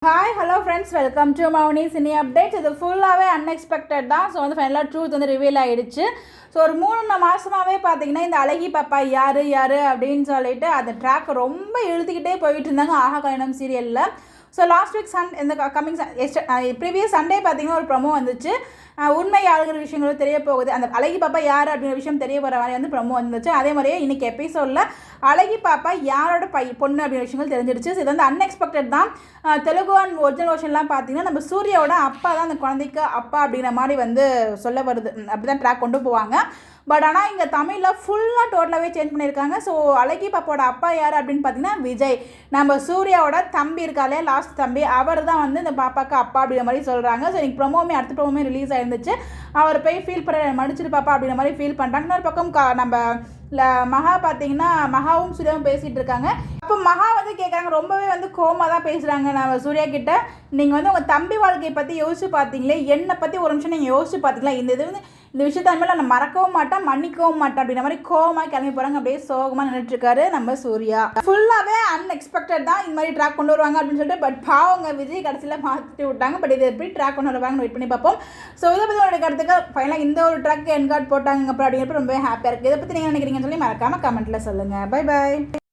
Hi hello friends, welcome to Mouni cine updates. இது ஃபுல்லாகவே unexpected தான். ஸோ ஃபைனலாக ட்ரூத் ரிவீல் ஆகிடுச்சு. ஸோ ஒரு 3 மாதமாகவே பார்த்தீங்கன்னா இந்த அழகி பாப்பா யார் அப்படின்னு சொல்லிட்டு அந்த ட்ராக் ரொம்ப இழுத்துக்கிட்டே போயிட்டு இருந்தாங்க ஆஹா கல்யாணம் சீரியலில். ஸோ லாஸ்ட் வீக் இந்த கம்மிங் ப்ரீவியஸ் சண்டே பார்த்தீங்கன்னா ஒரு ப்ரொமோ வந்துச்சு. உண்மை யாருங்கிற விஷயங்களும் தெரிய போகுது. அந்த அழகி பாப்பா யார் அப்படிங்கிற விஷயம் தெரிய போகிற மாதிரி ப்ரொமோ வந்துச்சு. அதே மாதிரியே இன்றைக்கி எபிசோடில் அழகி பாப்பா யாரோட பொண்ணு அப்படிங்கிற விஷயங்கள் தெரிஞ்சிடுச்சு. ஸோ இது அன்எக்ஸ்பெக்டட் தான். தெலுங்கு அண்ட் ஒரிஜினல் வருஷன்லாம் பார்த்தீங்கன்னா நம்ம சூர்யாவோட அப்பா தான் அந்த குழந்தைக்கு அப்பா அப்படிங்கிற மாதிரி சொல்ல வருது. அப்படி தான் ட்ராக் கொண்டு போவாங்க. பட் ஆனால் இங்கே தமிழில் ஃபுல்லாக டோட்டலாகவே சேஞ்ச் பண்ணியிருக்காங்க. ஸோ அழகி பாப்பாவோட அப்பா யார் அப்படின்னு பார்த்தீங்கன்னா விஜய், நம்ம சூர்யாவோட தம்பி இருக்காலே லாஸ்ட் தம்பி, அவர் தான் இந்த பாப்பாவுக்கு அப்பா அப்படிங்கிற மாதிரி சொல்கிறாங்க. ஸோ இன்னைக்கு அடுத்த ப்ரோமோமே ரிலீஸ் ஆயிருந்துச்சு. அவர் போய் ஃபீல் பண்ணுற மடிச்சிட்டு பாப்பா அப்படிங்கிற மாதிரி ஃபீல் பண்ணுறாங்க. இன்னொரு பக்கம் நம்ம மகா பார்த்தீங்கன்னா மகாவும் சூர்யாவும் பேசிகிட்டு இருக்காங்க. அப்போ மகா கேட்குறாங்க, ரொம்பவே கோமா தான் பேசுகிறாங்க நம்ம சூர்யா கிட்ட. நீங்கள் உங்கள் தம்பி வாழ்க்கையை பற்றி யோசிச்சு பார்த்தீங்களே, என்னை பற்றி ஒரு நிமிஷம் நீங்கள் யோசிச்சு பார்த்தீங்களா, இந்த விஷயத்த மேலே நான் மறக்கவும் மாட்டேன் மன்னிக்கவும் மாட்டேன் அப்படின்ற மாதிரி கோவமாக கிளம்பி போகிறாங்க. அப்படியே சோகமாக நின்றுட்டுருக்காரு நம்ம சூர்யா. ஃபுல்லாகவே அன்எக்ஸ்பெக்டட் தான் இந்த மாதிரி ட்ராக் கொண்டு வருவாங்க அப்படின்னு சொல்லிட்டு. பட் பாவங்க விஜய் கடைசியில் மாற்றி விட்டாங்க. பட் இது எப்படி ட்ராக் கொண்டு வருவாங்கன்னு வெயிட் பண்ணி பார்ப்போம். ஸோ இதை பற்றி உங்களுடைய கருத்துக்கு ஃபைனலாக இந்த ஒரு ட்ராக் என்கார்ட் போட்டாங்க அப்புறம் அப்படிங்கிறப்ப ரொம்ப ஹாப்பியாக இருக்குது. இதை பற்றி நீங்கள் நினைக்கிறீங்கன்னு சொல்லி மறக்காமல் கமெண்ட்டில் சொல்லுங்கள். Bye bye.